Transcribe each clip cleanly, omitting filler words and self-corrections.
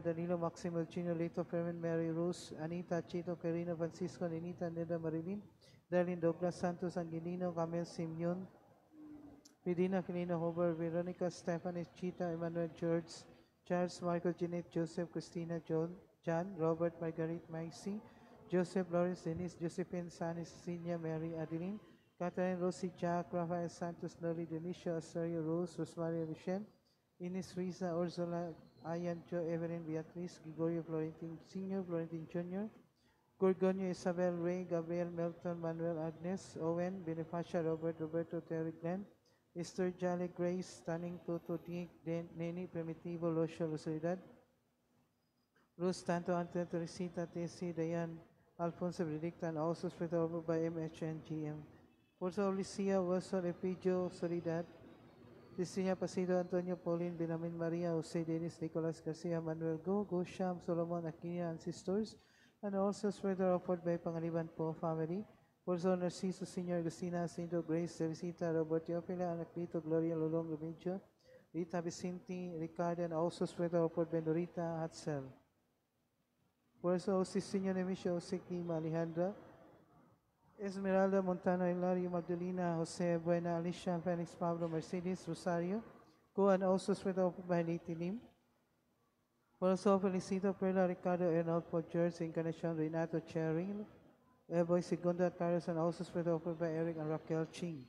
Danilo, Maximo, Gino, Lito, Fermin, Mary, Rose, Anita, Chito, Karina, Francisco, Ninita, Neda, Marilyn, Darlene, Douglas, Santos, Angelino, Camel, Simeon, Medina, Filino, Hober, Veronica, Stephanie, Chita, Emmanuel, George, Charles, Michael, Jeanette, Joseph, Christina, John, Robert, Marguerite, Macy, Joseph, Lawrence, Denise, Josephine, Sunny, Cecilia, Mary, Adeline, Catherine, Rosie, Jack, Rafael, Santos, Lily, Dionisio, Astorio, Rose, Rosmaria, Michelle, Ines, Risa, Ursula, Ayan, Joe, Evelyn, Beatrice, Gregorio, Florentine Sr., Florentine Jr., Gorgonio, Isabel, Ray, Gabriel, Melton, Manuel, Agnes, Owen, Bonifacia, Robert, Roberto, Terry, Glenn, Esther, Jolly, Grace, Stunning, Toto, Dick, Neni, Primitivo, Lucio, Lucidad, Ruth, Tanto, Antonio, Teresita, Tessie, Diane, Alfonso, Benedicta, and also spread over by MHNGM. Also, Alicia, Wilson, Epidio, Soledad, Cecilia Pasido, Antonio, Pauline, Benamin, Maria, Jose, Dennis, Nicolas, Garcia, Manuel Go, Sham, Solomon, Aquina, and sisters, and also spread offered by Pangaliban Po family. Also, Narciso, Senior, Agustina, Jacinto, Grace, Teresita, Robert Teofila, Anaclito, Gloria, Lolong, Remigio, Rita Vicente, Ricardo, and also spread offered by Norita Hatzel. Also, si Senior Nemisio, Siki, Alejandra, Esmeralda, Montano, Hilario, Magdalena, Jose, Buena, Alicia, Felix, Pablo, Mercedes, Rosario, go and also spread offered by Lady Lim. Also, Felicito, Perla, Ricardo, Arnolfo, George, Encarnacion, Renato, Cheryl, Eboy, Segunda, Carlos, and also spread offered by Eric and Raquel Ching.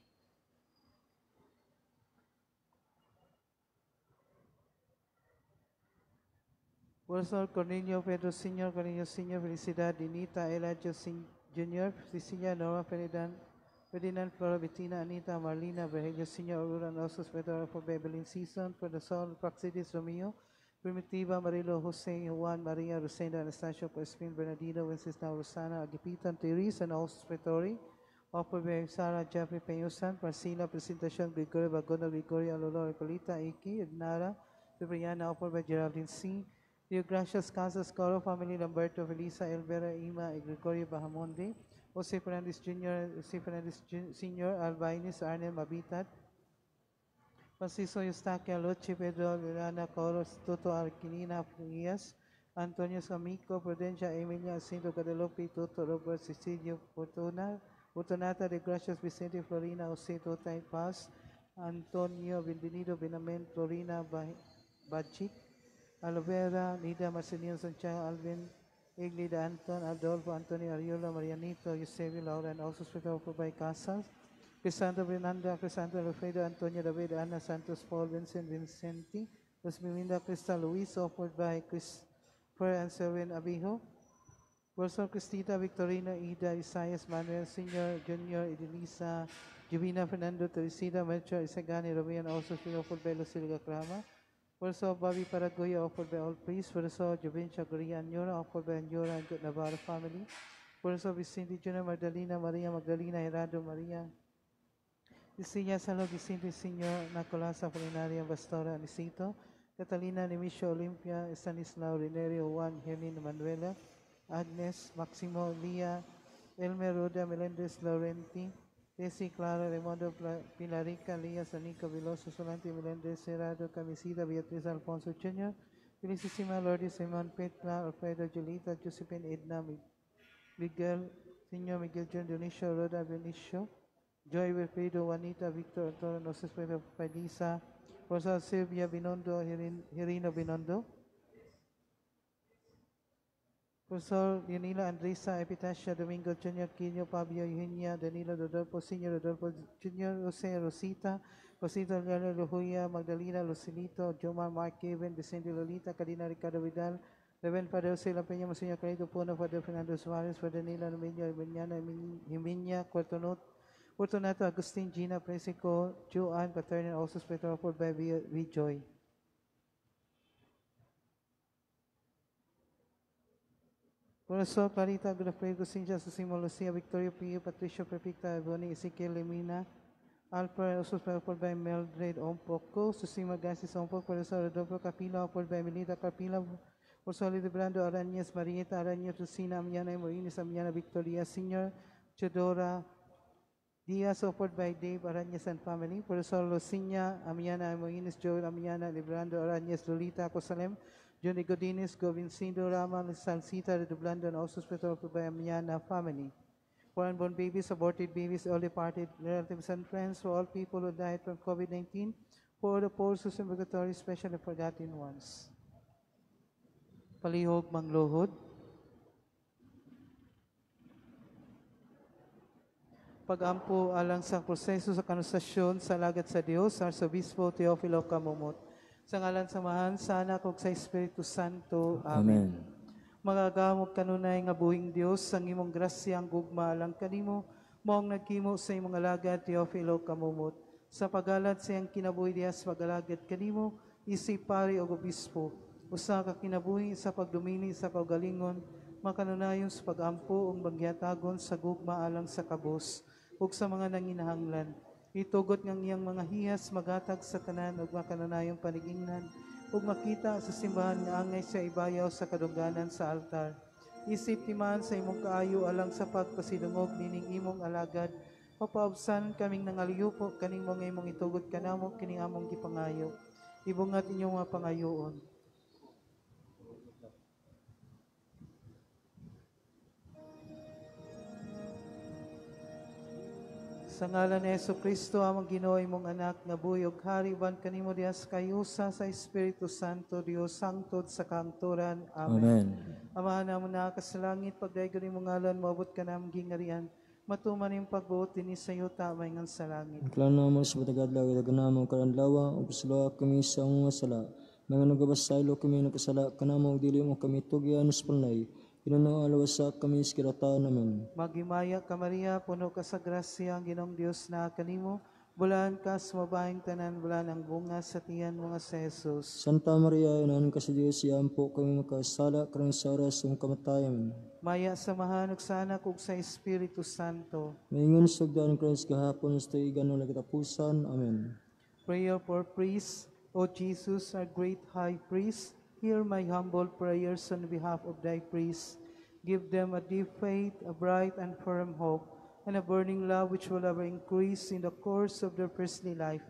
Also, Cornelio, Pedro Sr., Cornelio Sr., Felicidad, Dinita, Elijah Jr., Cecilia, Nora, Ferdinand, Flora, Bettina, Anita, Marlena, Virgilio Sr., Aurora, and also spread offered by Belin Season, for the Sol, Praxidis, Romeo, Primitiva, Marilo, Jose, Juan, Maria, Rosenda, Anastasia, Crispin, Bernardino, Wenceslao, Rosana, Agipita, Therese, and also Pretori, offered by Sara, Jeffrey, Peñosan, Marcela, Presentacion, Gregorio, Bagono, Gregoria, Lolo, Recolita, Iki, Ednara, Cipriana, offered by Geraldine C., Rio Gracias, Casas, Coro, Family, Lamberto, Felisa, Elvera, Ima, Gregorio, Bahamonde, Jose Fernandez Jr., Jose Fernandez Sr., Albainis, Arnel, Mabitat, Francisco Eustaquia, Loche, Pedro, Lorana, Coros, Toto, Arquilina, Frias, Antonio Samico, Prudencia, Emilia, Jacinto, Guadalupe, Toto, Robert, Cecilio, Fortunata, de Gracias, Vicente, Florina, Jose, Tota, Paz, Antonio, Bienvenido, Benamen, Florina, Bachik, Alvera, Nida, Marcelino, Santiago, Alvin, Iglida, Anton, Adolfo, Antonio, Ariola, Marianito, Eusebio, Laura, and also spread over by Casas, Crisanto, Fernanda, Crisanto, Alfredo, Antonio, David, Ana, Santos, Paul, Vincent, Vincenti, Rosmelinda, Crystal, Luis, offered by Christopher and Selwyn Abijo, Wilson, Cristita, Victorina, Ida, Isaias, Manuel, Senior, Junior, Edelisa, Jovina, Fernando, Teresita, Melchor, Isagani, Romeo, and also offered by Lucilga Crama, also, Bobby Paraguay offered by all priests. Also, Jovincia Gloria Anyora offered by Anyora and Good Navarro family. Also, Vicente Junior, Magdalena, Maria Magdalena, Gerardo, Maria. Cecilia Salo, Vicente Senior, Nacolasa, Polinaria, Bastora, Nisito. Catalina, Nemisio, Olympia, Stanislao, Renerio, Juan, Helen, Manuela. Agnes, Maximo, Lia, Elmer, Roda, Melendez, Laurenti. Tessie, Clara, Raimondo, Pilarica, Lia, Sanico, Veloso, Solante, Melendez, Cerrado, Camisida, Beatriz, Alfonso Jr., Felicissima, Lourdes, Simon, Petla, Alfredo, Julita, Josephine, Edna, Miguel, Senor Miguel, John, Dionisio, Roda, Benicio, Joy, Wilfredo, Juanita, Victor, Arturo, Noces, Pedro, Padisa, Rosa, Silvia, Binondo, Hirino, Binondo, Professor Leonila Andresa, Epitacia, Domingo Jr., Quino, Fabio, Eugenia, Danilo, Rodolfo Sr., Rodolfo Jr., Jose, Rosita, Rosita, Leonel, Lujuya, Magdalena, Lucilito, Jomar, Mark, Kevin, Vicente, Lolita, Cadena, Ricardo Vidal, Reven, Padre Jose, La Peña, Monseñor Carito Puno, Padre Fernando Suarez, Padre Danilo, Numeño, Emiliana, Jiminia, Fortunato, Agustin, Gina, Presico, Joanne, Paterna, also spread offered by V. Corazón, Clarita, Godfrey, Gusinja, Susimo, Lucia, Victoria, Pio, Patricia, Pepita, Bonnie, Ezequiel, Lemina, Alfred, also offered by Mildred Ompoco, Susima, Gassis, Ompoco, Corazón, Rodolfo, Capila, offered by Melita, Capila, Rosoli de Brando, Arañez, Marieta, Arañez, Lucina, Amiana, Morinis, Amiana, Victoria, Senior, Chodora, Diaz, offered by Dave, Arañez and family, Corazón, Lucinia, Amiana, Morinis, Joel, Amiana, Librando, Arañez, Lolita, Cosalem, Johnny Godinez, Govincindo Rama, Salsita, de Dublando, and also Hospital for Bayamiana family. For unborn babies, aborted babies, early departed relatives and friends, for all people who died from COVID-19, for the poor, Susan Purgatory, especially forgotten ones. Palihog Mangluhod. Pag-ampo alang sa proseso sa kanusasyon sa lagat sa Dios, Arsobispo Teofilo Camumot. Sa ngalan samahan, sa anak ug sa Espiritu Santo. Amen. Magagamog kanunay nga buhing Dios, ang imong grasyang gugma alang kanimo, moong nagkimo sa imong alagad Teofilo Camumot. Sa pagalat sa iyang kinabuhi dias pag-alagad kanimo, isip pari o obispo, usa ka kinabuhi sa pagdumini sa kaugalingon, makanunayon sa pag-ampo ug bagyatagon sa gugma alang sa kabus, ug sa mga nanginahanglan. Itugot ngang iyang mga hiyas magatag sa tanan ug makanunayong panigingnan, ug makita sa simbahan nga angay sa ibayaw sa kadungganan sa altar. Isip timan sa imong kaayo alang sa pagpasidungog nining imong alagad, papaubsan kaming nangaliyupo kaning mga imong itugot kanamo kining among gipangayo. Ibungat inyong mga pangayoon. Sa ngalan ni Jesucristo, amang Ginoo imong anak, nga buhi ug hari ban kanimo dias kayusa sa Espiritu Santo, Dios sangtod sa kaangturan. Amen. Amahan namo na kasalangit, pagdaygon imong ngalan, moabot ka namang gingarian. Matuman imong pagbuot dinhi sa yuta mayngan sa langit. Klano mo sa patagadlaw, daganamo karanlawa, ug pasalawa kami sa mga sala. Mga nagabasaylo kami nakasala, kanamo dili mo kami tugyan sa panay. Pinano alawasa kami sa kiratan namin. Magimaya ka Maria, puno ka sa grasya, ang Ginoong Dios na kanimo. Bulahan ka sa mabayang tanan, bulahan ang bunga sa tiyan mga sa Jesus. Santa Maria, inahan ka sa Diyos, iyampo kami makasala, karang sa oras ng kamatayan. Maya samahan ug sa anak ug sa Espiritu Santo. Maingon sa ugdan ng Christ kahapon sa tuigan ng nagkatapusan. Amen. Prayer for priests. O Jesus, our great high priest, hear my humble prayers on behalf of thy priests. Give them a deep faith, a bright and firm hope, and a burning love which will ever increase in the course of their priestly life.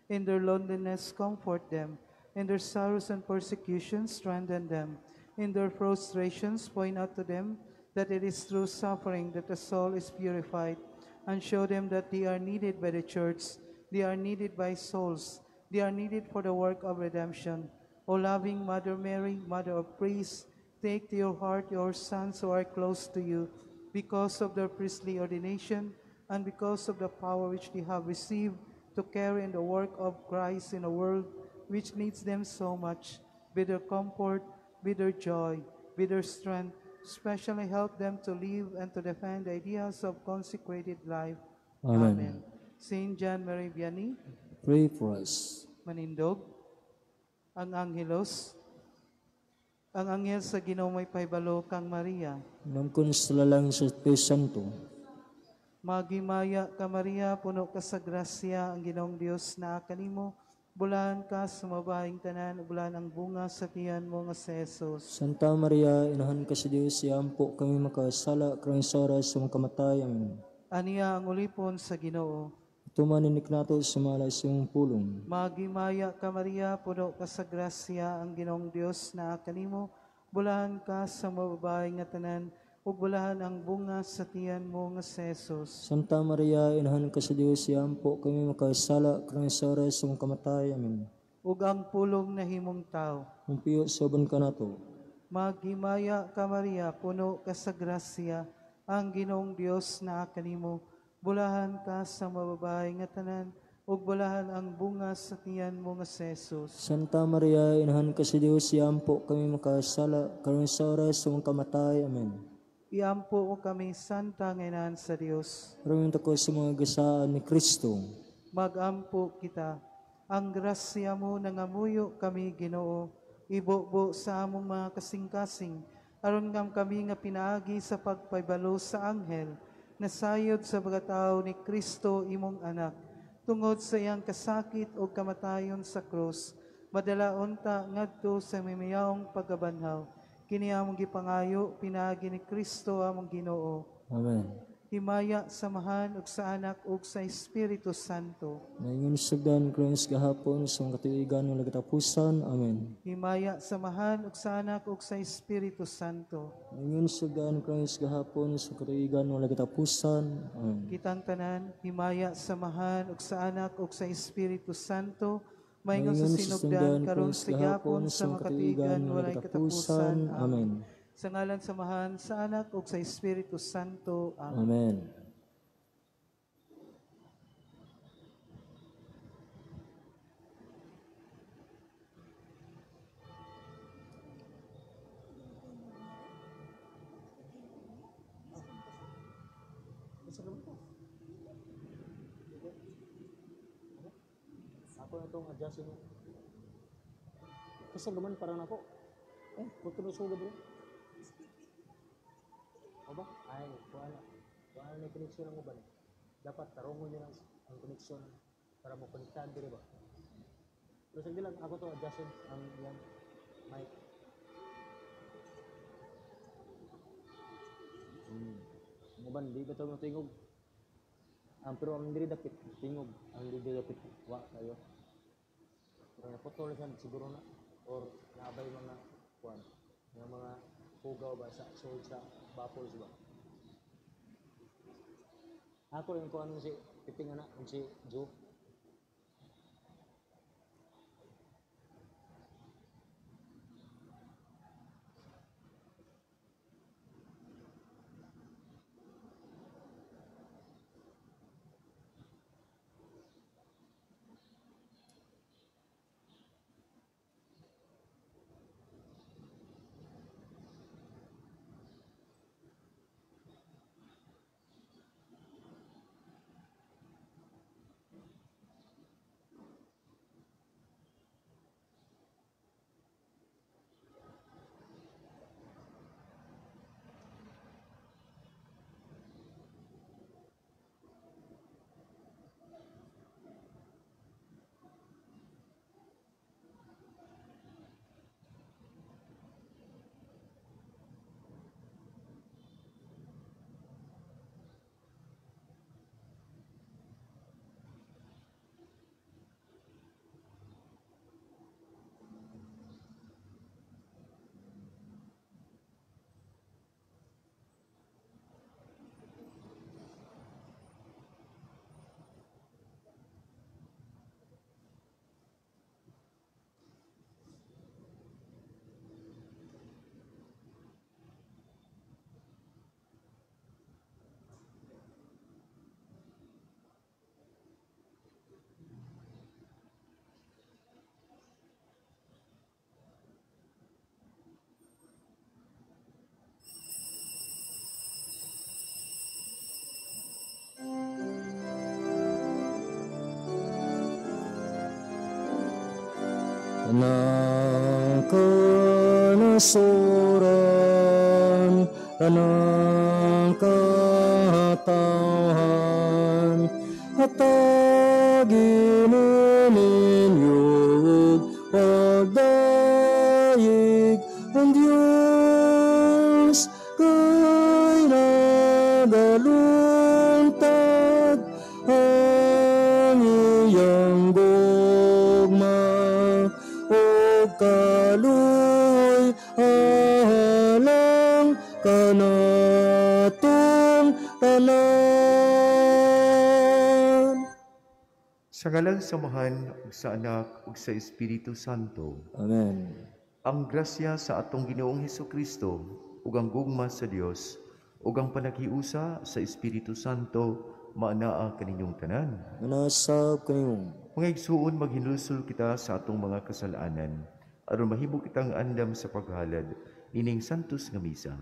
In their loneliness, comfort them. In their sorrows and persecutions, strengthen them. In their frustrations, point out to them that it is through suffering that the soul is purified, and show them that they are needed by the church, they are needed by souls, they are needed for the work of redemption. O loving Mother Mary, Mother of Priests, take to your heart your sons who are close to you, because of their priestly ordination and because of the power which they have received to carry in the work of Christ in a world which needs them so much. Be their comfort, be their joy, be their strength. Especially help them to live and to defend the ideas of consecrated life. Amen. Saint John Mary Vianney, Pray for us. manindog. Ang anghelos, ang anghel sa Ginoo may pahibalo kang Maria. Namkon sa lalangin sa Espiritu Santo. Magimaya ka Maria, puno ka sa grasya, ang Ginoong Dios na kanimo. Bulahan ka sa mabayang tanan, bulahan ang bunga sa tiyan mo nga si Jesus. Santa Maria, inahan ka sa Diyos, iyampo kami makasala, karang sa oras ng kamatayan. Aniya ang ulipon sa Ginoo. Tumaninik nato sa malas yung pulong. Magimaya ka Maria, puno ka sa grasya, ang Ginoong Dios na kanimo. Bulahan ka sa mababayang nga tanan, ug bulahan ang bunga sa tiyan mo nga si Jesus. Santa Maria, inahan ka sa Diyos, iyampo kami makasala, karang sa oras ng kamatayan. Ug ang pulong na himong tao. Umpiyo soban ka nato. Maghimaya ka Maria, puno ka sa grasya, ang Ginoong Dios na kanimo. Bulahan ka sa mababahay nga tanan, ug bulahan ang bunga sa tiyan mo nga si Jesus. Santa Maria, inahan ka sa Diyos, iyampo kami makasala, karang sa oras ng kamatayan. Amen. Iampo o kami, Santa Nganan sa Dios. Maraming tako sa mga gasaan ni Kristo. Magampo kita. Ang grasya mo nangamuyo kami, Ginoo. Ibubo sa among mga kasing-kasing, aron ngam kami nga pinaagi sa pagpaybalo sa anghel, nasayod sa pagkatao ni Kristo imong anak, tungod sa iyang kasakit o kamatayon sa krus, madalaon ta ngadto sa mimiyaong pagkabanhaw. Kini among gipangayo, pinaagi ni Kristo among Ginoo. Amen. himaya samahan ug sa anak ug sa Espiritu Santo. Ngayon sagdan Christ gahapon sa katuigan ng nagatapusan. Amen. Himaya samahan ug sa anak ug sa Espiritu Santo. Ngayon sagdan Christ gahapon sa katuigan ng nagatapusan. Amen. Kitang tanan, himaya samahan ug sa anak ug sa Espiritu Santo, mayngon sa Ngayon sinugdan karon Christ sa gihapon sa makatuigan walay katapusan. Amen. Sa ngalan samahan sa anak ug sa Espiritu Santo. Amen. Amen. Ako na itong adjustin mo. Kasi gaman parang ako. Kung tinusugod rin. O ba? Ay, wala. Wala na yung koneksyon ng uban. Dapat tarungon nyo ang koneksyon para mo konektahan din, ba? Pero sige lang, ako to adjustin ang yan mic. Ang uban, di ba ito tingog? Pero ang diri dapit tingog, ang diri dapit wa kayo. Pero naputol siya siguro na or naabay mga kuan, mga pugaw ba sa soul sa baffles ba. Ako rin kuan si Piping anak, si Joe. Tanang kanasuran, tanang katawan, hatagin ninyong pagdaig ang Diyos kay nagaluntad ang iyang gugma o kaluoy alang kanatong tanan. Sa ngalang samahan ug sa anak ug sa Espiritu Santo. Amen. Ang grasya sa atong Ginoong Hesukristo ug ang gugma sa Dios ug ang panakiusa sa Espiritu Santo maanaa kaninyong tanan. Manasab kanimo. Mga igsuon, maghinulsol kita sa atong mga kasalanan aron mahimo kitang andam sa paghalad ining santos nga misa.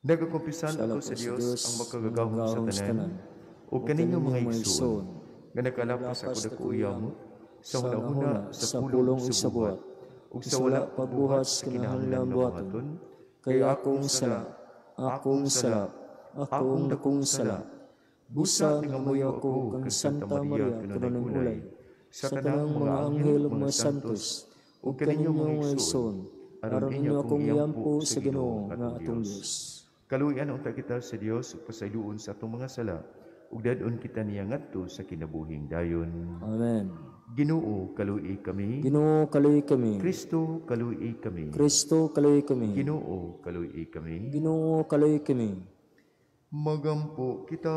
Nagakumpisan ako sa Dios ang makagagahom sa tanan ug kaninyong mga igsuon nga nakalapas ako dako uyamo sa hunahuna sa pulong sa buhat ug sa wala pagbuhat sa kinahanglan buhaton kay akong sala, akong dakong sala. Busa nangamuyo ako kang Santa Maria kanang ulay, sa tanang mga anghel ug mga santos, ug kaninyong mga igsoon, aron inyo akong iyampo sa Ginoo nga atong Dios. Kaluyan unta kita sa Dios ug pasayloon sa atong mga sala ug dadon kita niya ngadto sa kinabuhing dayon. Amen. Ginoo, kaluy kami. Ginoo, kaluy kami. Kristo, kaluy kami. Kristo, kaluy kami. Ginoo, kaluy kami. Ginoo, kaluy kami. Magampo kita.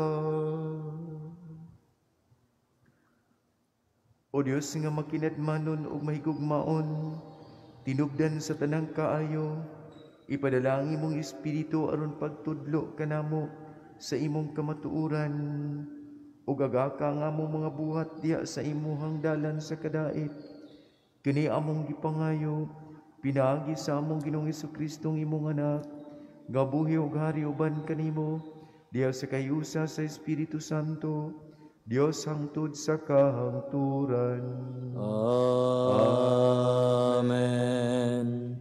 O Dios nga makinatmanon ug mahigugmaon, tinubdan sa tanang kaayo, ipadalangin mong Espiritu aron pagtudlo kanamo sa imong kamatuoran, ug agaka nga among mga buhat diha sa imuhang dalan sa kadait. Kini among gipangayo, pinaagi sa among Ginoong Jesucristo imong anak, nga buhi ug hari uban kanimo, diha sa kayusa sa Espiritu Santo, Dios hangtod sa kahangturan. Amen.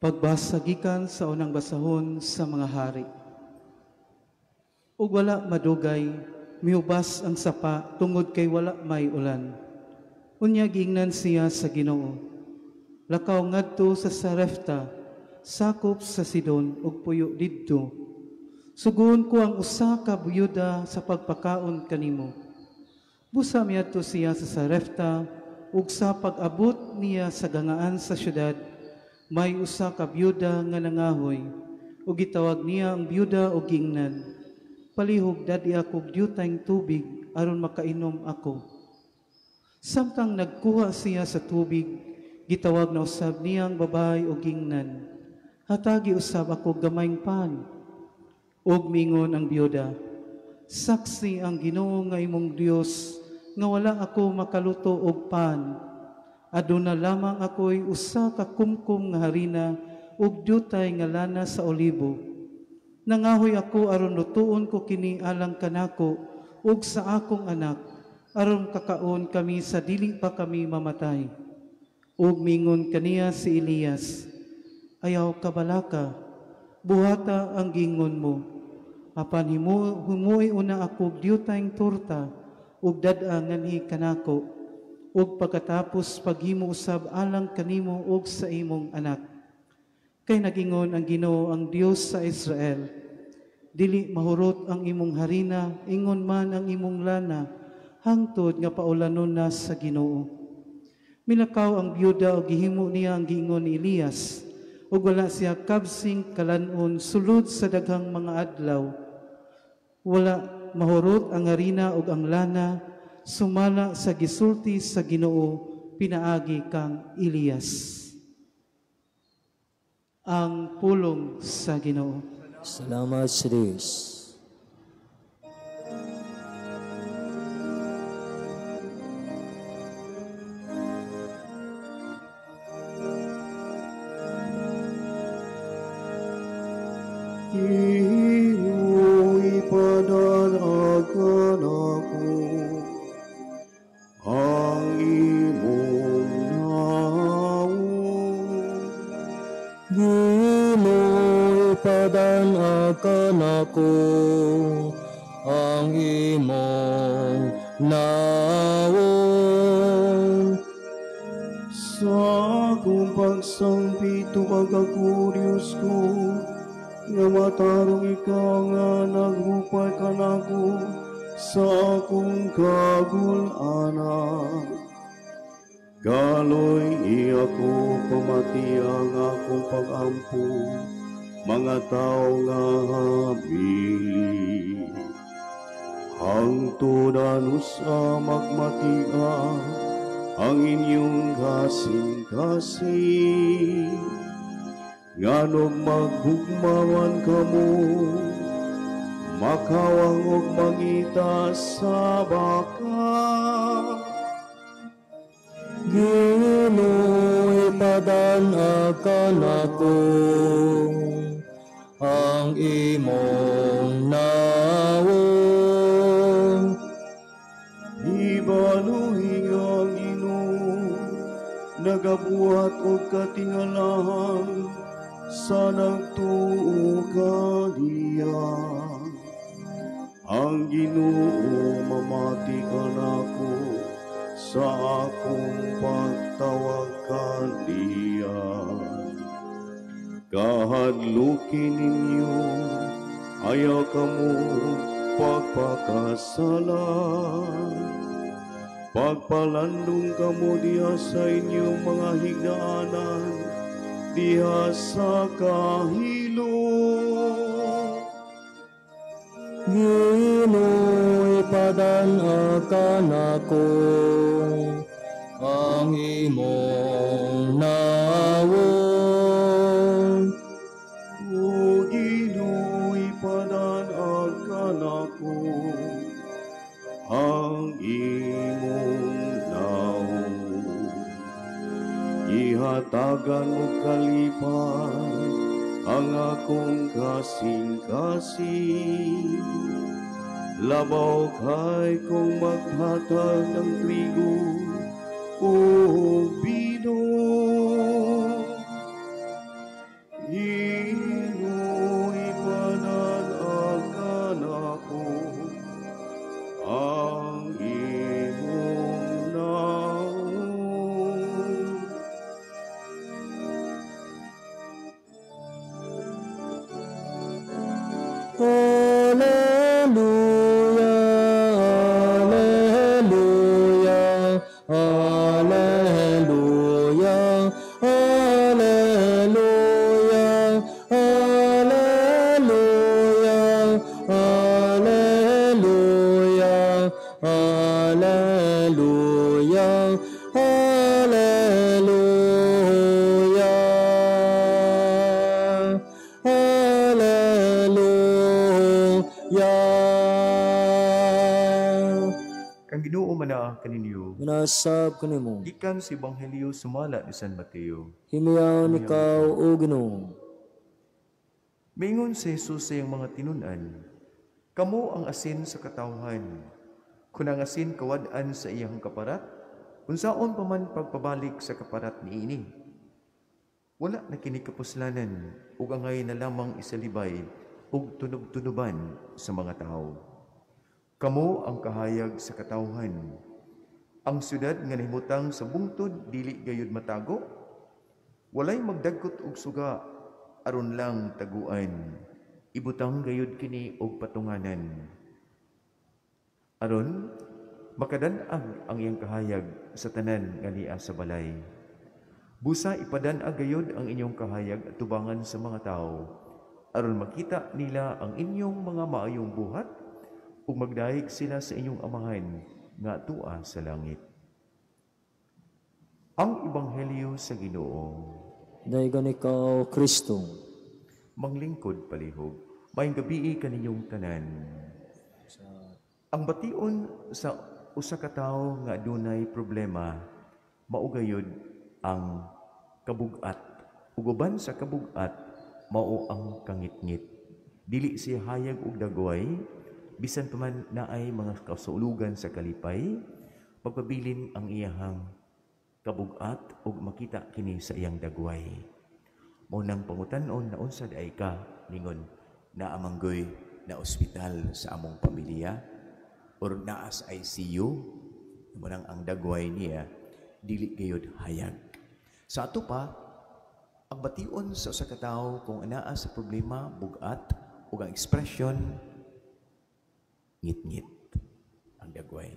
Pagbasa gikan sa unang basahon sa mga hari. Ug wala madugay, miubas ang sapa tungod kay wala may ulan. Unya giingnan siya sa Ginoo. Lakaw ngadto sa Sarepta, sakop sa Sidon ug puyo didto. Sugon ko ang usa ka buyuda sa pagpakaon kanimo. Busa miadto siya sa Sarepta ug sa pag-abot niya sa gangaan sa syudad, may usa ka byuda nga nangahoy, ug gitawag niya ang byuda og giingnan. Palihog dadi ako diyutang tubig aron makainom ako. Samtang nagkuha siya sa tubig, gitawag na usab niyang babae og giingnan. Hatagi usab ako gamayng pan. Og mingon ang byuda, saksi ang Ginoo nga imong Dios nga wala ako makaluto og pan. Aduna lamang ako'y usa ka kumkum nga harina ug dutay nga lana sa olibo. Nangahoy ako aron lutuon ko kini alang kanako ug sa akong anak aron kakaon kami sa dili pa kami mamatay. Ug mingon kaniya si Elias, ayaw kabalaka, buhata ang gingon mo. Apan humuy una ako diyutang torta ug dad-a nganhi kanako. Ug pagkatapos paghimo usab alang kanimo ug sa imong anak. Kay nagingon ang Ginoo ang Dios sa Israel, dili mahurot ang imong harina, ingon man ang imong lana, hangtod nga paulanon na sa Ginoo. Milakaw ang byuda ug gihimo niya ang giingon ni Elias, ug wala siya kabsing kalanon sulod sa daghang mga adlaw. Wala mahurot ang harina ug ang lana, sumala sa gisulti sa Ginoo, pinaagi kang Elias. Ang pulong sa Ginoo. Salamat sa Diyos. Iyo'y padalagan ako ang imong naon. Ginoo, padanakan ako ang imong naon. Sa akong pagsambit tuwag ako, Diyos ko, nga matarong ikaw nga naghupay ka nako sa akong kagul-anan. Kaloy ako pamati ang akong pag-ampo, mga tao nga habili. Hangtod anusa magmatia ang inyong kasing-kasing, nganong maghugmawan kamo, makawang og mangita sa baka. Ginoo, padanakan ako ang imong naon. Ibaluhing ang Ginoo, nagabuhat o katingalahan sa nagtuo kaniya. Ang Ginoo mamati ka nako sa akong pagtawag kaniya. Kahadlukin ninyo, ayaw kamo pagpakasala. Pagpalandong kamo diha sa inyong mga higdaanan, diha sa kahilo. Ginoo ipadan-akan ako ang imong nawon. O Ginoo ipadan-akan ako ang imong nawon. Ihatagan mo kalipan ang akong kasing-kasing. Labaw kay kung maghatag ng trigo o bino. Ginoo ipadan-akan ako ang imong nawon. Hallelujah, hallelujah, hallelujah, hallelujah, hallelujah, hallelujah, hallelujah. Kang Ginoo manaa kaninyo. Minasab kanimo, Gikan sa Ebanghelyo sumala ni San Mateo. himiyaw ikaw o Ginoo. Mingon si Jesus sa iyang mga tinunan, kamo ang asin sa katawhan. Kung ang asin kawad-an sa iyang kaparat, unsaon pa man pagpabalik sa kaparat niini. Wala na kini kapuslanan, ug angay na lamang isalibay, ug tunob-tunoban sa mga tao. Kamo ang kahayag sa katawhan. Ang syudad nga nahimutang sa bungtod dili gayud matago. Walay magdagkot og suga aron lang taguan. Ibutang gayud kini og patunganan. Aron makadan-ag ang iyang kahayag sa tanan nga niya sa balay. Busa ipadan-ag gayud ang inyong kahayag at tubangan sa mga tao aron makita nila ang inyong mga maayong buhat ug magdahig sila sa inyong amahan nga tua sa langit. Ang Ebanghelyo sa Ginoo. Daygan ikaw, Kristo. Manglingkod palihog. Maayong gabi kaninyong tanan. Ang bation sa usa ka tawo nga adunay problema maugayod ang kabug-at. Ug uban sa kabug-at mao ang kangitngit. Dili siya hayag og dagway bisan pa man naay mga kasulugan sa kalipay, magpabilin ang iyahang kabug-at ug makita kini sa iyang dagway. Mao nang pangutanon na unsa ay ka ningon na amanggoy na ospital sa among pamilya or naa sa ICU, mo nang ang dagway niya dili gayud hayag. Sa ato pa, ang bation sa usa ka tawo kung anaa sa problema bugat ug ang ekspresyon ngit-ngit ang dagway.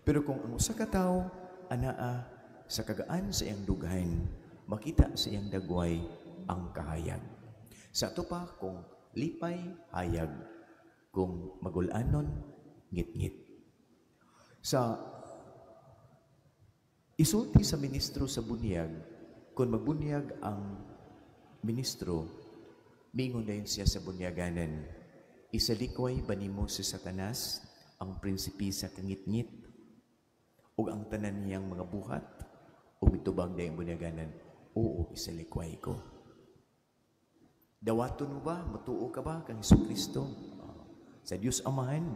Pero kung ang usa ka tawo anaa sa kagaan sa iyang dughayn, makita sa iyang dagway ang kahayag. Sa ato pa kung lipay hayag, kung magul-anon ngit-ngit. Sa isulti sa ministro sa bunyag, kung magbunyag ang ministro, mingon dayon siya sa bunyaganan, isalikway ba nimo si Satanas ang prinsipi sa kangit-ngit ug ang tanan niyang mga buhat ug mitubag dayon bunyaganan, oo, isalikway ko. Dawaton mo ba? Matuo ka ba kang Jesucristo? Sa Diyos Amahan,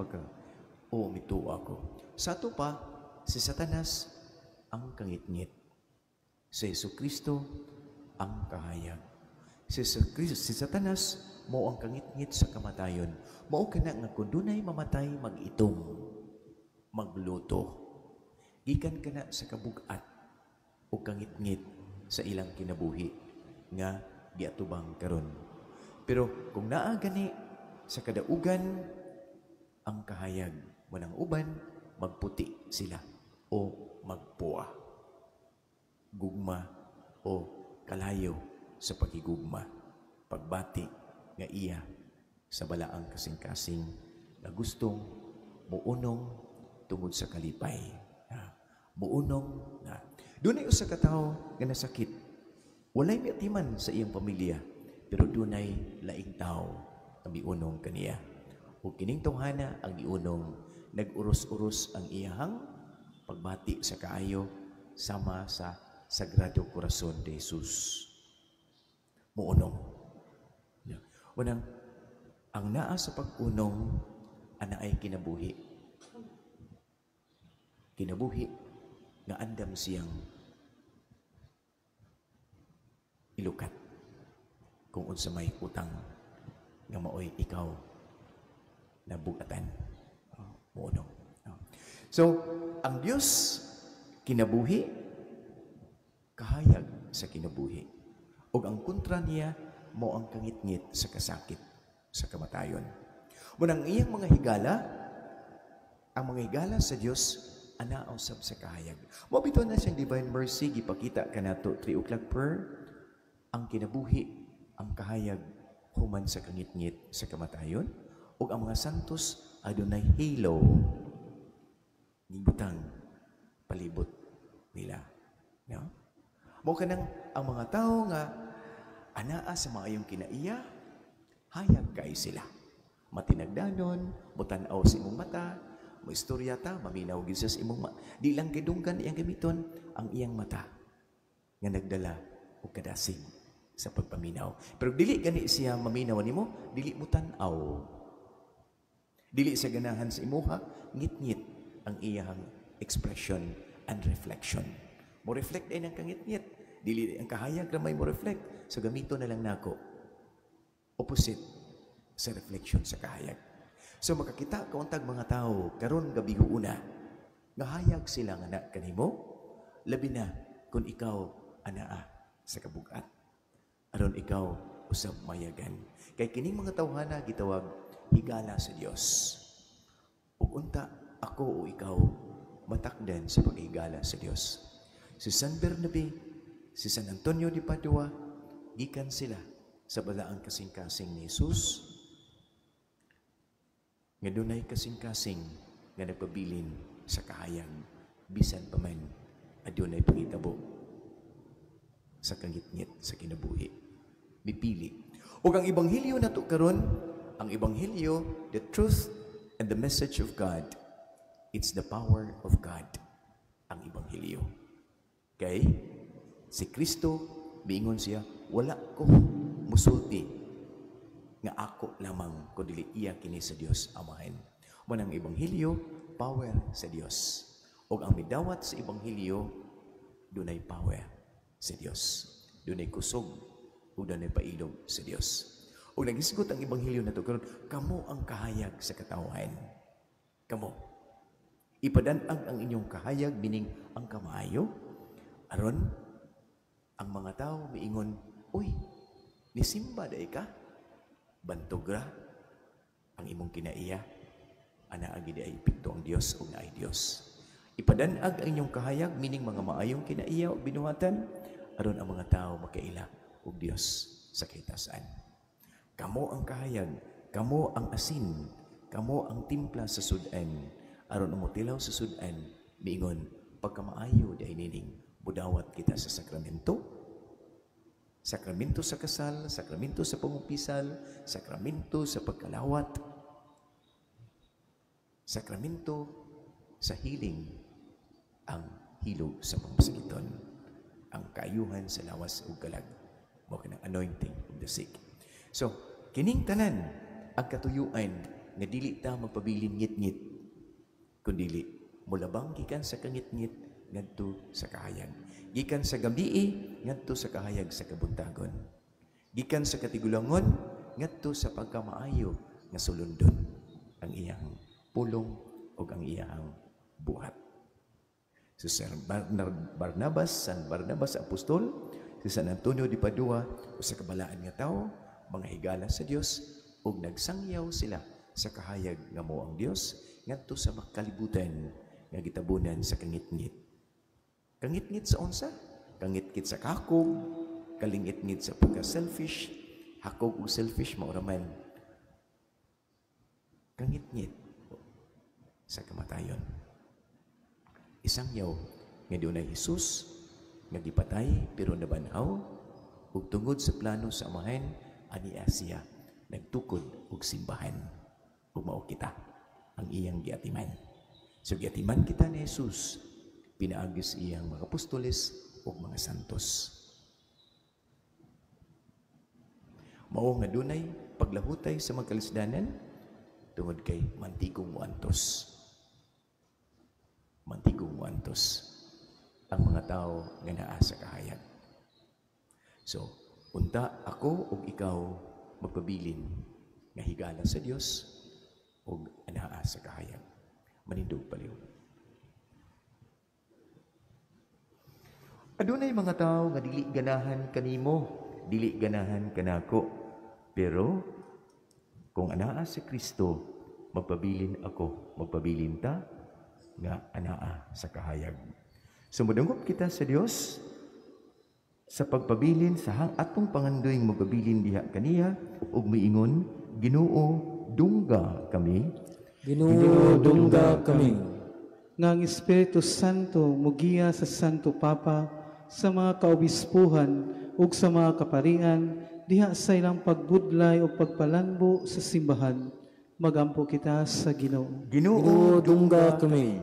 oo, mituo ako. Sa ato pa, si Satanas ang kangit-ngit. Si Jesucristo ang kahayag. Si Satanas mao ang kangit-ngit sa kamatayon. Mao kana nga kun dunay mamatay mag-itom, magluto. Gikan kana sa kabug-at o kangit-ngit sa ilang kinabuhi nga giatubang karon. Pero kung naa gani sa kadaugan ang kahayag, munang uban magputi sila o magpuwa, gugma o kalayo sa pagigugma, pagbati nga iya sa balaang kasing-kasing na gustong muunong tungod sa kalipay. Muunong na. Dunay usa ka tawo nga nasakit. Walay miatiman sa iyang pamilya, pero dunay laing tawo nga miunong kaniya. Ug kining tawhana ang giunong nag-uros-uros ang iyang pagbati sa kaayo sama sa Sagrado Corazon de Jesus. Muunong. Unang, ang naa sa pag-unong, ana ay kinabuhi. Kinabuhi nga andam siyang ilukat kung unsa may utang nga maoy ikaw na bugatan. Muunong. So, ang Diyos kinabuhi, kahayag sa kinabuhi. O ang kontra niya, mo ang kangit-ngit sa kasakit, sa kamatayon. Munang iyang mga higala, ang mga higala sa Diyos, anaaw sab sa kahayag. Mabito na siyang divine mercy, gipakita ka na to 3 o'clock per, ang kinabuhi, ang kahayag, human sa kangit-ngit sa kamatayon, o ang mga santos, adunay halo, nibutang palibot nila. No? Mo kanang ang mga tao nga anaa sa maayong kinaiya, hayag kay sila. Matinagdanon, mutanaw sa imong mata, maistorya ta, maminaw gid sa imong mata. Di lang kidunggan iyang gamiton ang iyang mata nga nagdala og kadasig sa pagpaminaw. Pero dili gani siya maminaw nimo, dili mo tan-aw. Dili sa ganahan sa imuha, ngit-ngit ang iyang expression and reflection. Mo reflect ay ng kangit-ngit. Dili ang kahayag na may mo reflect. So gamito na lang nako. Opposite sa reflection sa kahayag. So makakita ka untag mga tao karon gabi una nga hayag sila nga na kanimo, labi na kung ikaw anaa sa kabugat. Aron ikaw usab mayagan. Kay kining mga tawhana gitawag higala sa Dios. Ug unta ako o ikaw matakdan sa paghigala sa Dios. Si San Bernabe, si San Antonio de Padua, gikan sila sa balaang kasing-kasing ni Jesus, nga dunay kasing-kasing nga nagpabilin sa kahayag, bisan pa man adunay pangitabo sa kangit-ngit sa kinabuhi. Mipili. O ang Ebanghelyo na to karon, ang Ebanghelyo, the truth and the message of God, it's the power of God, ang Ebanghelyo. Okay? Si Kristo, biingon siya, wala ko musulti nga ako lamang kundi iya kini sa Dios Amahan. Manang Ebanghelyo, power sa Dios. O ang midawat sa Ebanghelyo, dunay power sa Dios. Dunay kusog o dunay pailog sa Dios. O nagisgot ang Ebanghelyo na to karon, kamo ang kahayag sa katawhan. Kamo. Ipadanag ang inyong kahayag, meaning ang kamaayo. Aron, ang mga tao miingon, uy, nisimba dahi ka? Bantogra ang imong kinaiya. Ana agi ay pikto ang Dios o naay Dios. Ipadanag ang inyong kahayag, meaning mga maayong kinaiya o binuhatan, aron ang mga tao makaila og Dios sa kahitasan. Kamo ang kahayag, kamo ang asin, kamo ang timpla sa sudan, aron ang motilaw sa sudan, miingon, pagkamaayo dahi nining budawat kita sa sakramento, sakramento sa kasal, sakramento sa pangupisal, sakramento sa pagkalawat, sakramento sa healing, ang hilog sa pamasigiton, ang kaayuhan sa lawas ug kalag, mo kanang anointing of the sick. So, kining tanan ang katuyuan nga dili ta magpabilin ngit-ngit, kundi mulabang gikan sa kangit-ngit ngadto sa kahayag. Gikan sa gabii ngadto sa kahayag sa kabuntagon. Gikan sa katigulangon ngadto sa pagkamaayo nga sulundon ang iyang pulong ug ang iyang buhat. Si San Barnabas apostol, si San Antonio de Padua, usa ka balaan nga tawo, mga higala sa Dios, ug nagsangyaw sila sa kahayag nga mao ang Dios ngadto sa makalibutan nga gitabunan sa kangitngit. Kangitngit sa unsa? Kangitngit sa kakog, kalingitngit sa pagka-selfish, hakog ug selfish mao ra man. Kangitngit sa kamatayon. Isangyaw nga dunay Hesus nga gipatay pero nabanhaw ug tungod sa plano sa amahan ani Asia nagtukod og simbahan ug mao kita ang iyang giatiman. So giatiman kita ni Jesus, pinaagis iyang mga apostoles ug mga santos. Mao nga dunay paglahutay sa mga kalisdanan tungod kay mantigong muantos. Mantigong muantos ang mga tao nga naa sa kahayag. So, unta ako ug ikaw magpabilin nga higala sa Dios ug anaa sa kahayag. Manindog paliw. Adunay mga tao nga dili ganahan kanimo, dili ganahan kanako. Pero kung anaa sa Kristo, magpabilin ako, magpabilin ta nga anaa sa kahayag. Sumudungop kita sa Dios sa pagpabilin sa atong pangandoy magpabilin diha kaniya ug miingon, Ginoo, dungga kami. Ginoo, dungga kami. Nga ang Espiritu Santo mugiya sa Santo Papa, sa mga kaobispuhan ug sa mga kaparian diha sa ilang pagbudlay o pagpalanbo sa simbahan. Magampo kita sa Ginoo. Ginoo, dungga kami.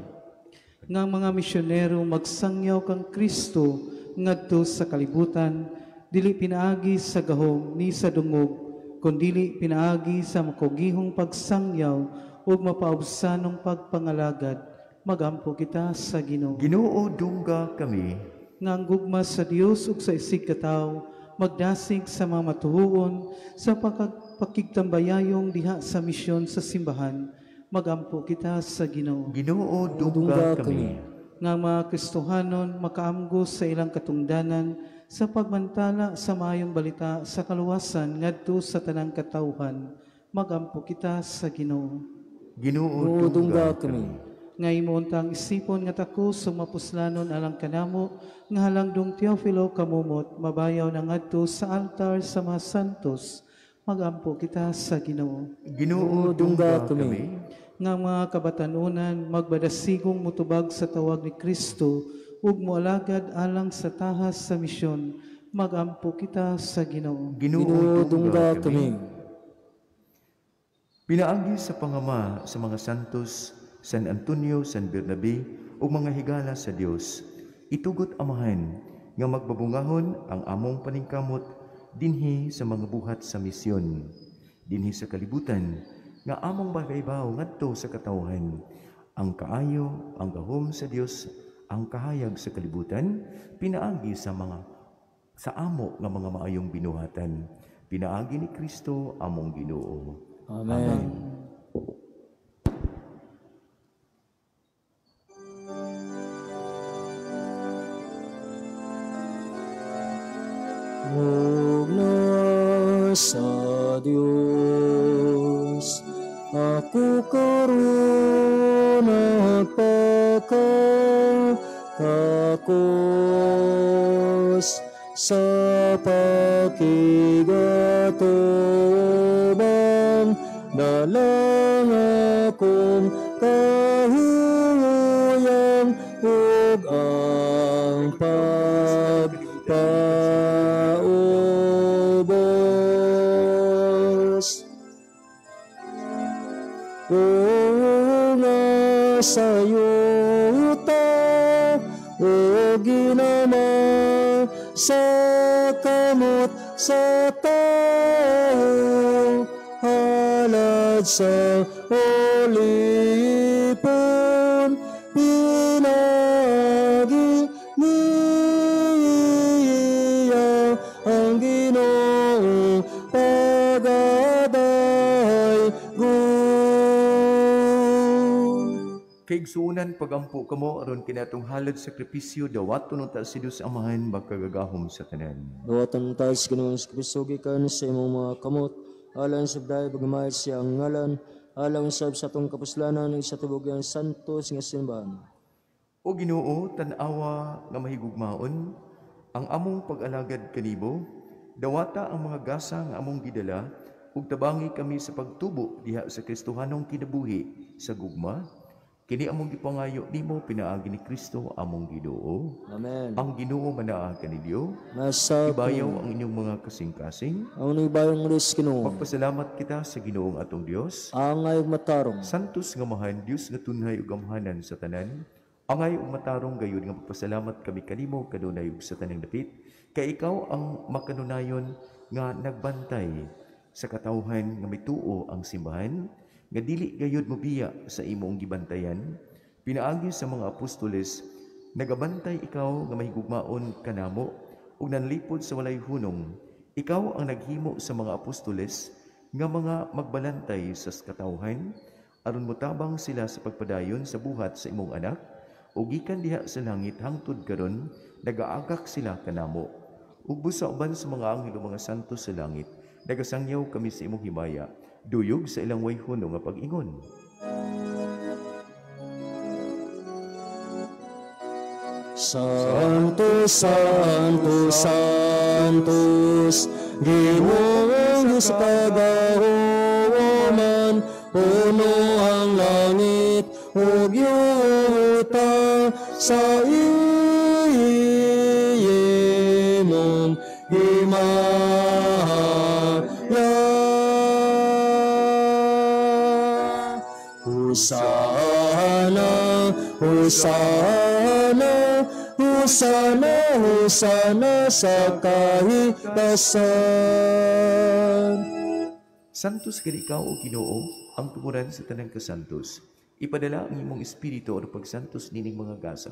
Nga mga misyonero magsangyaw kang Kristo ngadto sa kalibutan, dili pinaagi sa gahom ni sa dungog, kundili pinaagi sa makugihong pagsangyaw ug mapaubsanong pagpangalagad. Magampo kita sa Ginoo. Ginoo, dungga kami. Nga ang gugma sa Dios ug sa isig katawo magdasig sa mga matuhuon sa pakigtambayayong diha sa misyon sa simbahan. Magampo kita sa Ginoo. Ginoo, dungga kami. Nga mga Kristohanon makaamgo sa ilang katungdanan sa pagmantala sa maayong balita sa kaluwasan ngadto sa tanang katawhan. Magampo kita sa Ginoo. Ginoo, dungga kami. Nga imuuntang isipon nga tako sumapuslanon alang kanamo nga halangdong Teofilo kamumot mabayaw na ngadto sa altar sa mga santos. Magampo kita sa Ginoo. Ginoo, dungga kami. Nga mga kabatanunan magbadasigong mutubag sa tawag ni Kristo ug moalagad alang sa tahas sa misyon. Magampo kita sa Ginoo. Ginoo, dungga kami. Pinaagi sa pangama sa mga santos, San Antonio, San Bernabe, o mga higala sa Dios, itugot amahan nga magbabungahon ang among paningkamot dinhi sa mga buhat sa misyon, dinhi sa kalibutan, nga among bagaybaw ngadto sa katawhan, ang kaayo, ang gahom sa Dios, ang kahayag sa kalibutan, pinaagi sa amo nga mga maayong binuhatan, pinaagi ni Kristo among Ginoo. Amen. Mugna sa Dios, ako karon nagpakatakos sa pakigatubang dalang akong kahuyang ug ang pagpaubos. Nga sa'yo ta, o ginama sa kamot sa tao, halad sa olipon, pinagi Kaigsuunan pagampo kamo aron kinatong halad sakripisyo dawaton ta si Dios Amahan magkagagahom sa tanan. Dawatan tayo sa Ginoong Kristo gikan sa imong mga kamot, alang sa dayo pagmayad siya ang ngalan, alang sa atong kapuslanan ng sa tubog ang santos nga simbahan. O Ginoo, tan-awa nga mahigugmaon, ang among pag-alagad kanibo, dawata ang mga gasa nga among gidala, ug tabangi kami sa pagtubo diha sa Kristohanong kinabuhi sa gugma. Kini among gipangayo nimo pinaagi ni Kristo among Ginoo. Amen. Ang Ginoo manaa kaninyo, Nasa ibayaw ang inyong mga kasing-kasing. ang nibayong ris Ginoo, Pagpasalamat kita sa Ginoong atong Dios. angay matarong, Santos nga mahan, Dios nga tunhay ug gamhanan sa tanan. Angay ug matarong gayud nga pagpasalamat kami kanimo kadunay ug sa tanang dapit. Kay ikaw ang makanunayon nga nagbantay sa katawhan nga mituo ang simbahan, nga dili gayud mobiya sa imong gibantayan. Pinaagi sa mga apostoles, nagabantay ikaw nga mahigugmaon kanamo ug nanlipod sa walay hunong. Ikaw ang naghimo sa mga apostoles nga mga magbalantay sa katawhan aron motabang sila sa pagpadayon sa buhat sa imong anak ug gikan diha sa langit hangtod karon nagaagak sila kanamo. Ug busa uban sa mga anghel o mga santo sa langit, nagasangyaw kami sa imong himaya, duyog sa ilang way hunong nga pag-ingon. Santos, Santos, Santos, Ginoong sa kagahuman, puno ang langit, ug yuta sa iyong himaya. Hosana, Hosana, Hosana, Hosana sa kahitasan. Santos kini ikaw o Ginoo, ang tumuran sa tanang kasantos. Ipadala ang imong espiritu o pagsantos nining mga gasa,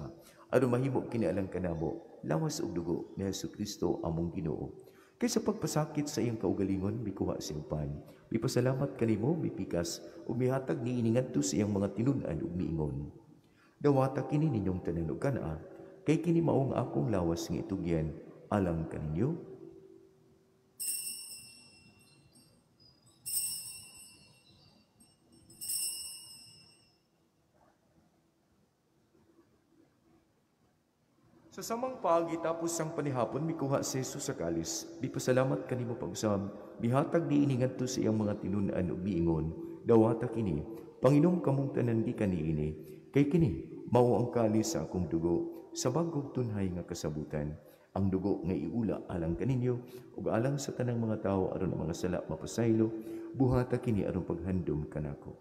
aron mahimo kini alang kanamo, lawas ug dugo ni Jesucristo among Ginoo. Kaysa pagpasakit sa iyang kaugalingon, bikuha sa iyong pan. Bipasalamat kanimo, bipikas, ug mihatag ni iningadto sa iyang mga tinun-an ug miingon. Dawata kini ninyong tanan ug kanaa, kay kini maong akong lawas nga itugyan, alang kaninyo. Sa samang paagi tapos sang panihapon, mikuha si Jesus sa kalis. Bipasalamat kanimo pag-usab, bihatag di iningadto sa iyang mga tinun-an ug miingon, dawata kini, Panginom kamong tanan di kaniini, kay kini mao ang kalis sa akong dugo, sa bag-ong tunhay nga kasabutan. Ang dugo nga iula alang kaninyo ug alang sa tanang mga tawo aron ang mga sala mapasaylo, buhata kini aron paghandom kanako.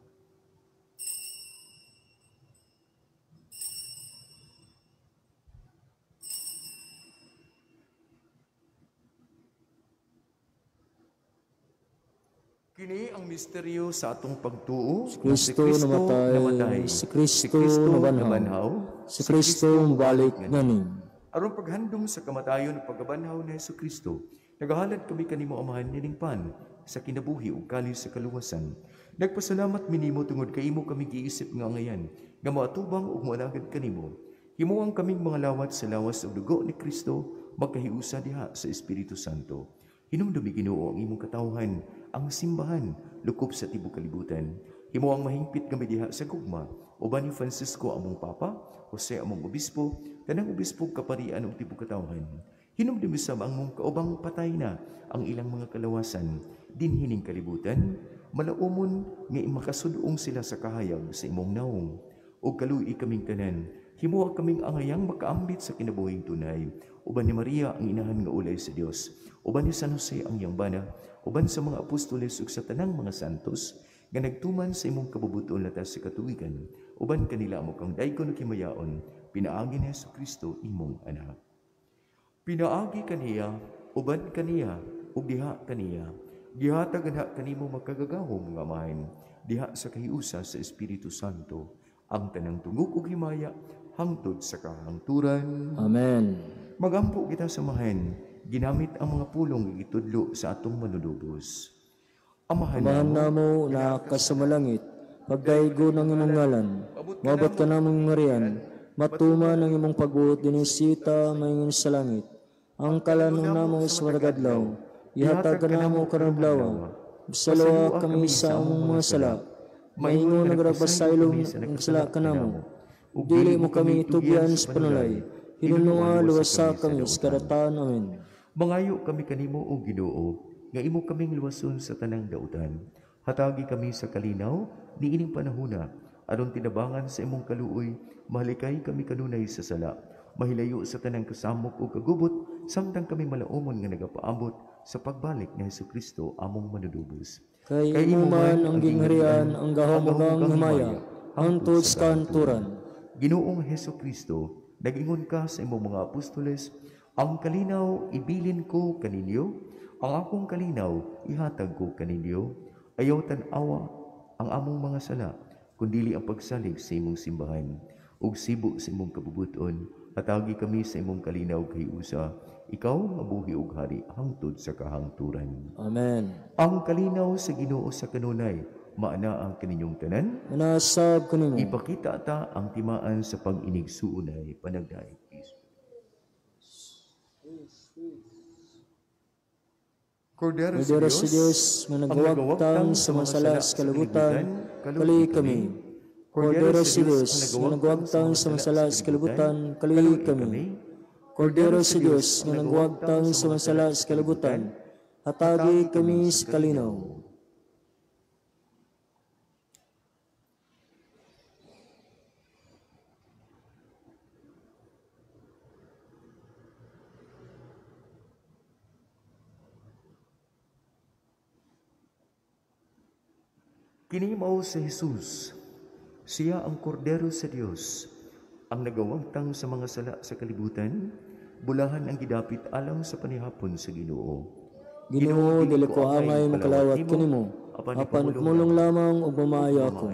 Kini ang misteryo sa atong pagtuo. Si Kristo namatay, si Kristo nabanhaw, si Kristo mabalik nganin. Aron paghandom sa kamatayon ug pagkabanhaw ni Jesucristo, nagahalad kami kanimo amahan nining pan sa kinabuhi ug kalis sa kaluwasan. Nagpasalamat minimo tungod kay imo kami giisip nga ngayan, nga moatubang ug moalagad kanimo. Himuang kaming mga lawat sa lawas ug dugo ni Kristo magkahiusa diha sa Espiritu Santo. Hinumdumi Ginoo ang imong katawhan, ang simbahan, lukop sa tibuok kalibutan. Himo ang mahingpit kami diha sa gugma, uban ni Francisco among Papa, Jose among Obispo, tanang Obispo kaparian ug tibuok katawhan. Hinumdumi sa ang mong kaubang patay na ang ilang mga kalawasan, dinhining kalibutan, malaumon nga makasudong sila sa kahayag sa imong naong. O kaluy kaming tanan, himuwa kaming angayang makaambit sa kinabuhing tunay, uban ni Maria ang inahan nga ulay sa Dios, uban ni San Jose ang iyang bana, uban sa mga apostoles ug sa tanang mga santos nga nagtuman sa imong kabubuton latas sa katuigan, uban kanila mo kang daygon ug himayaon, pinaagi ni Jesucristo imong anak. Pinaagi kaniya, uban kaniya, ug diha kaniya, gihatag anha kanimo magkagagahom nga amahan, diha sa kahiusa sa Espiritu Santo, ang tanang tungog ug himaya hangtod sa kahangturan. Amen. Magampo kita samahan, ginamit ang mga pulong gitudlo sa atong manunubos. Amahan Amahan namo namo na kasamalangit, pagdaigo ng imong ngalan. Mabot ka namong marian, matuman ang imong pagbuot dinisita mayingon sa langit. Ang kalanon namo is maragadlaw, ihatag ka namo karon adlaw. Bisalawa kami sa among mga sala, maingon nagarabasaylong ang sala ka namo. Ug dili mo kami tugyan sa panulay, hinunua luwasa kami sa karatan. Amen. Mangayo kami kanimo o Ginoo, nga imo kaming luwason sa tanang dautan. Hatagi kami sa kalinaw, niining panahuna, aron tinabangan sa imong kaluoy, mahalikay kami kanunay sa sala. Mahilayo sa tanang kasamok o kagubot, samtang kami malaumon nga nagapaabot sa pagbalik ni Jesucristo among manunubos. Kay imo man ang gingharian, ang gahamogang himaya, hangtod sa kanturan. Ginoong Jesucristo, nag-ingon ka sa imong mga apostoles, ang kalinaw ibilin ko kaninyo, ang akong kalinaw ihatag ko kaninyo. Ayaw tan-awa ang among mga sala, kundili ang pagsalig sa imong simbahan, ug sibo sa imong kabubuton. Hatagi kami sa imong kalinaw kay usa, ikaw mabuhi ug hari hangtod sa kahangturan. Amen. Ang kalinaw sa Ginoo sa kanunay, maana ang kaninyong tanan. Manasab kanimo. Ipakita ta ang timaan sa pag-inigsuunay panagdaig. Kordero sa Diyos, nga nagawagtang sa mga sala sa kalibutan, kali kami. Kordero sa Diyos, nga nagawagtang sa mga sala sa kalibutan, kali kami. Kordero sa Diyos, nga nagawagtang sa mga sala sa kalibutan, hatagi kami sa kalinaw. Kini mao si Jesus, siya ang kordero sa Dios, ang nagawagtang sa mga sala sa kalibutan, bulahan ang gidapit alang sa panihapon sa Ginoo. Ginoo, dili ko angay makalawat kanimo, apan mulong lamang ug mamaayo ako.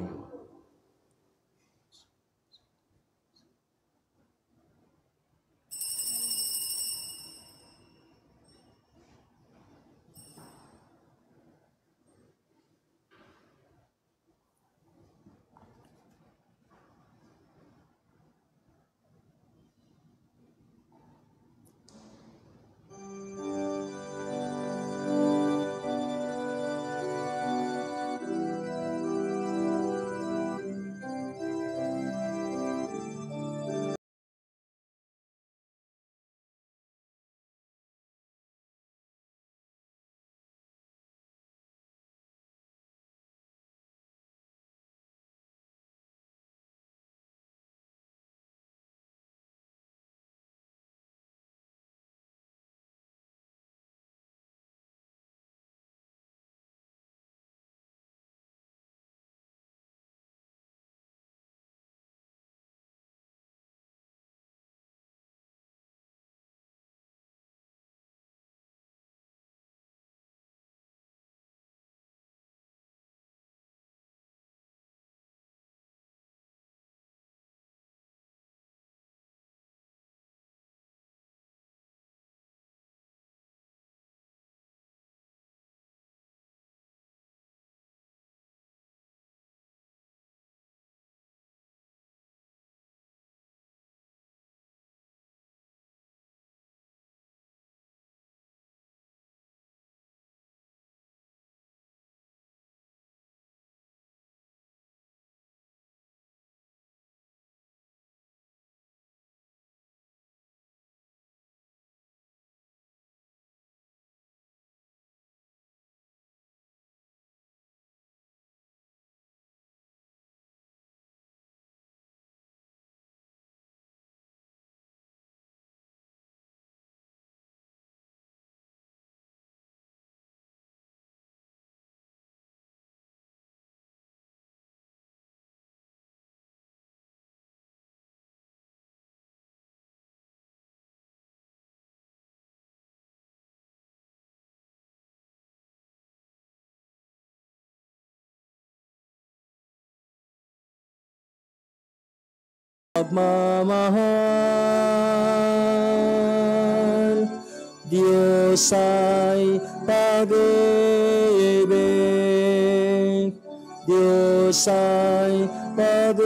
Pagmamahal, Diyos ay pag-ibig, Diyos ay pag-ibig,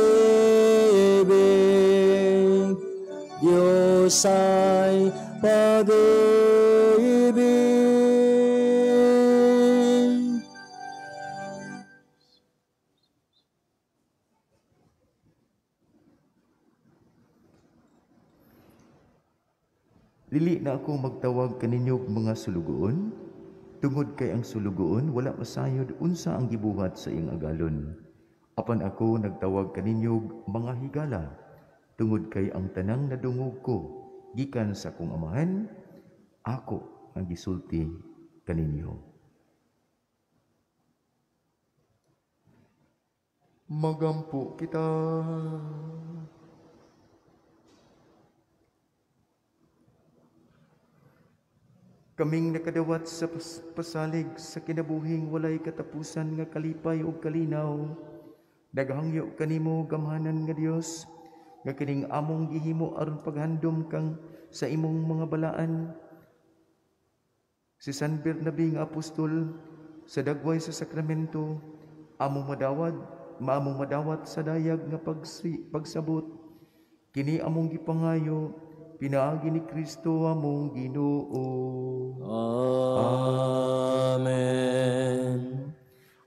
Diyos ay pag-ibig. Dili na ako magtawag kaninyog mga sulugoon, tungod kay ang sulugoon wala masayod unsa ang gibuhat sa iyang agalon. Apan ako nagtawag kaninyog mga higala, tungod kay ang tanang nadungog ko gikan sa akong amahan, ako ang gisulti kaninyo. Magampo kita. Kaming nakadawat sa pasalig sa kinabuhing walay katapusan nga kalipay ug kalinaw. Daghangyo kanimo gamhanan nga Dios, nga kining among gihimo aron paghandom kang sa imong mga balaan. Si San Bernabe nga apostol sa dagway sa sakramento, among madawat sa dayag nga pagsabot. Kini among gipangayo, pinaagi ni Kristo among Ginoo. Amen.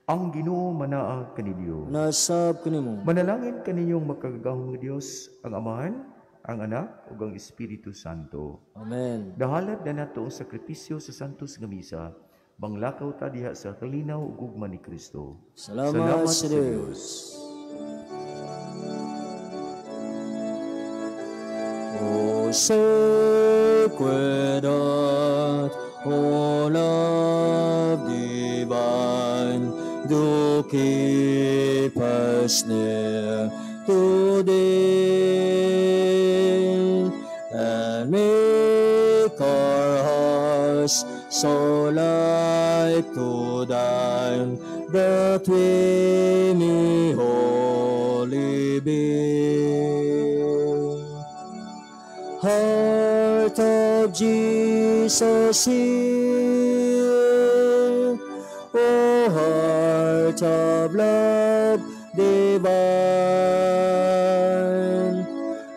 Ang Ginoo manaa kaninyo. Nasab kanimo. Manalangin kaninyong makagagahong nga Dios, ang Amahan, ang Anak, ug ang Espiritu Santo. Amen. Dahalad na nato ang sakripisyo sa Santos nga Misa, manglakaw ta diha sa kalinaw ug gugma ni Kristo. Salamat sa Dios. O sacred heart, O love divine, do keep us near today, and make our hearts so like to thine, that we may wholly be. Heart of Jesus here, O heart of love divine,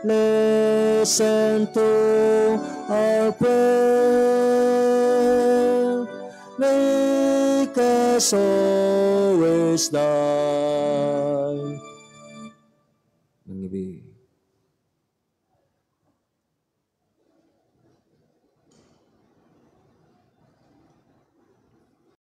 listen to our prayer, make us always thine.